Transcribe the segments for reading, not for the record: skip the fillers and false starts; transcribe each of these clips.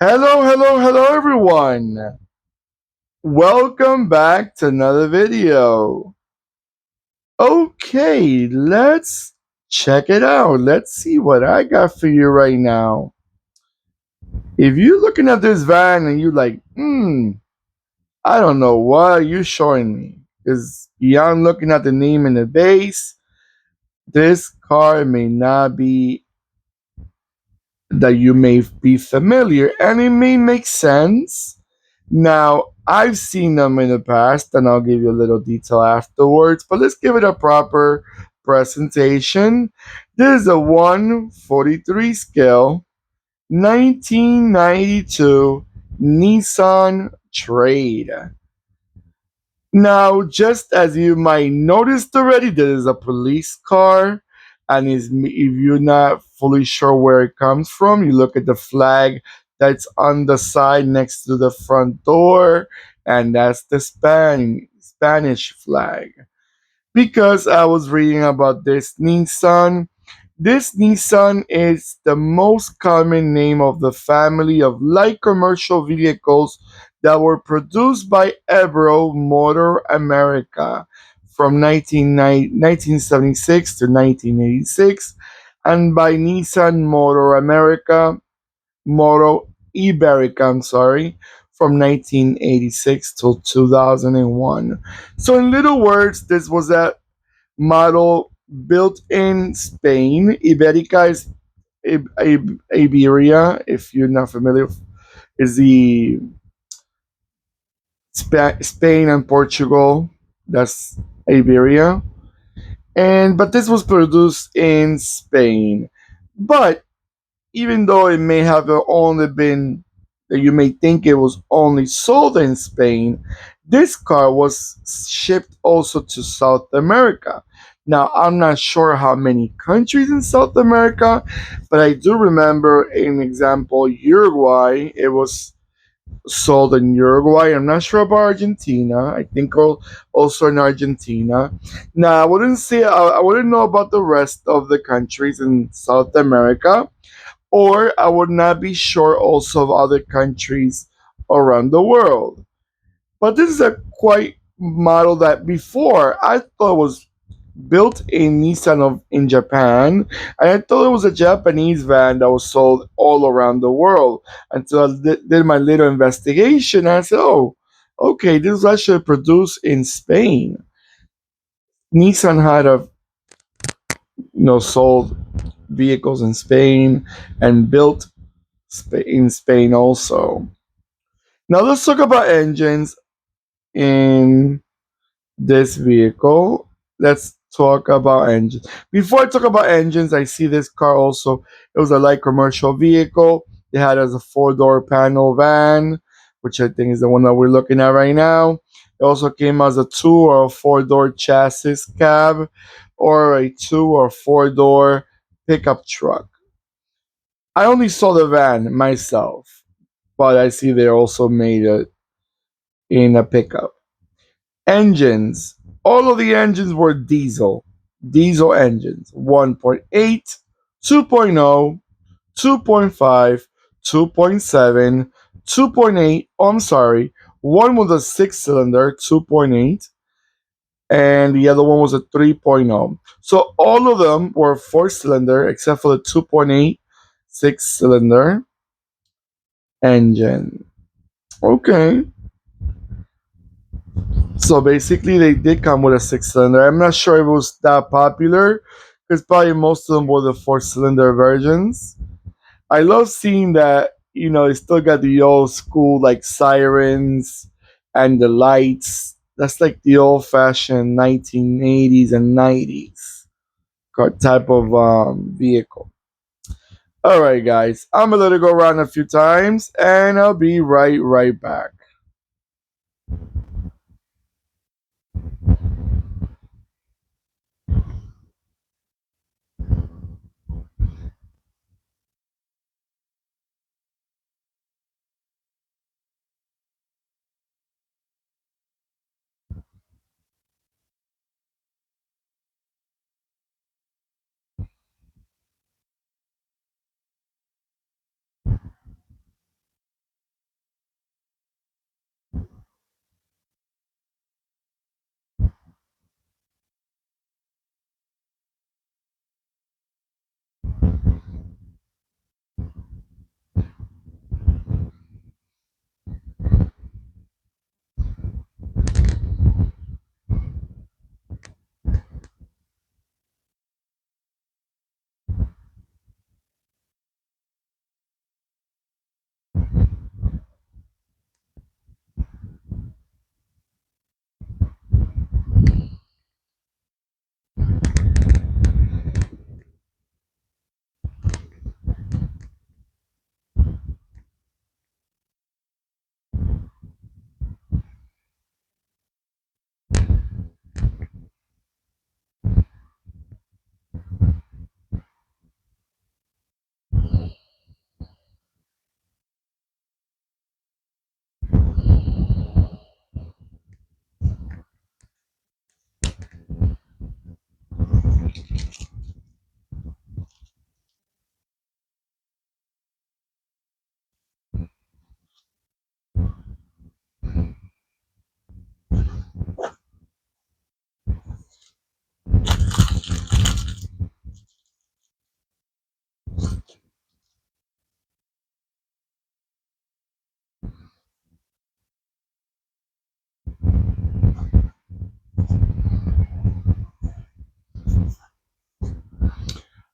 Hello, hello, hello, everyone. Welcome back to another video. Okay, let's check it out. Let's see what I got for you right now. If you're looking at this van and you're like, I don't know what you're showing me. Because beyond looking at the name and the base, this car may not be that you may be familiar and it may make sense. Now, I've seen them in the past and I'll give you a little detail afterwards, but let's give it a proper presentation. This is a 143 scale 1992 Nissan Trade. Now, just as you might noticed already, there is a police car, and if you're not fully sure where it comes from, you look at the flag that's on the side next to the front door, and that's the Spanish flag. Because I was reading about this Nissan is the most common name of the family of light commercial vehicles that were produced by Ebro Motor America from 1976 to 1986 and by Nissan Motor America, Motor Iberica, I'm sorry, from 1986 till 2001. So in little words, this was a model built in Spain. Iberica is Iberia, if you're not familiar, is the Spain and Portugal. That's Iberia. And but this was produced in Spain. But even though it may have only been that you may think it was only sold in Spain, this car was shipped also to South America. Now, I'm not sure how many countries in South America, but I do remember an example Uruguay. It was sold in Uruguay. I'm not sure about Argentina. I think also in Argentina. Now, I wouldn't say I wouldn't know about the rest of the countries in South America, or I would not be sure also of other countries around the world. But this is a quite model that before I thought was built in Nissan in Japan, and I thought it was a Japanese van that was sold all around the world. Until I did my little investigation, and I said, "Oh, okay, this was actually produced in Spain." Nissan had sold vehicles in Spain and built in Spain also. Now let's talk about engines in this vehicle. Let's talk about engines. Before I talk about engines, I see this car also. It was a light commercial vehicle. It had as a four-door panel van, which I think is the one that we're looking at right now. It also came as a two or a four-door chassis cab, or a two or four-door pickup truck. I only saw the van myself, but I see they also made it in a pickup. Engines. All of the engines were diesel engines. 1.8, 2.0, 2.5, 2.7, 2.8. Oh, I'm sorry. One was a six cylinder, 2.8, and the other one was a 3.0. So all of them were four cylinder except for the 2.8 six cylinder engine. Okay. So basically, they did come with a six cylinder. I'm not sure if it was that popular because probably most of them were the four cylinder versions. I love seeing that, they still got the old school like sirens and the lights. That's like the old fashioned 1980s and 90s type of vehicle. All right, guys, I'm gonna let it go around a few times and I'll be right back.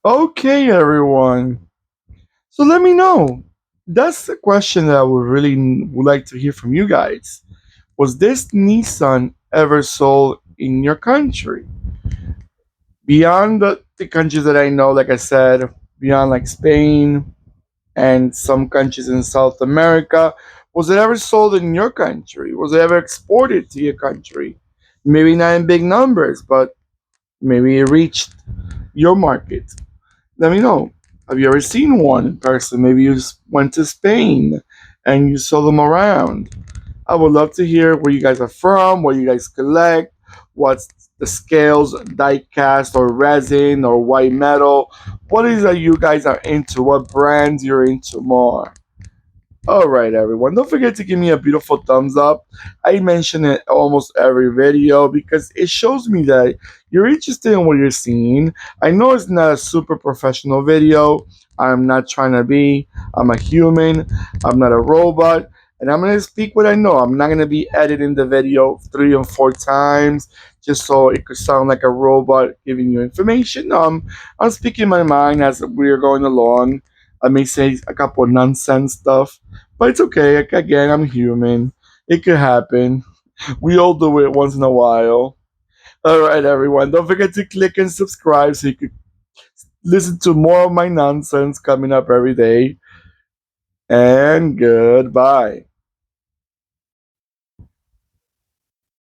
Okay, everyone. So let me know. That's the question that I would like to hear from you guys. Was this Nissan ever sold in your country? Beyond the countries that I know, like I said, beyond like Spain and some countries in South America, was it ever sold in your country? Was it ever exported to your country? Maybe not in big numbers, but maybe it reached your market. Let me know. Have you ever seen one in person? Maybe you just went to Spain and you saw them around. I would love to hear where you guys are from, what you guys collect, what's the scales, diecast or resin or white metal. What is that you guys are into? What brands you're into more? All right, everyone. Don't forget to give me a beautiful thumbs up. I mention it almost every video because it shows me that you're interested in what you're seeing. I know it's not a super professional video. I'm not trying to be. I'm a human. I'm not a robot. And I'm going to speak what I know. I'm not going to be editing the video 3 and 4 times just so it could sound like a robot giving you information. No, I'm speaking my mind as we're going along. I may say a couple of nonsense stuff, but it's okay. Again, I'm human. It could happen. We all do it once in a while. All right, everyone. Don't forget to click and subscribe so you can listen to more of my nonsense coming up every day. And goodbye.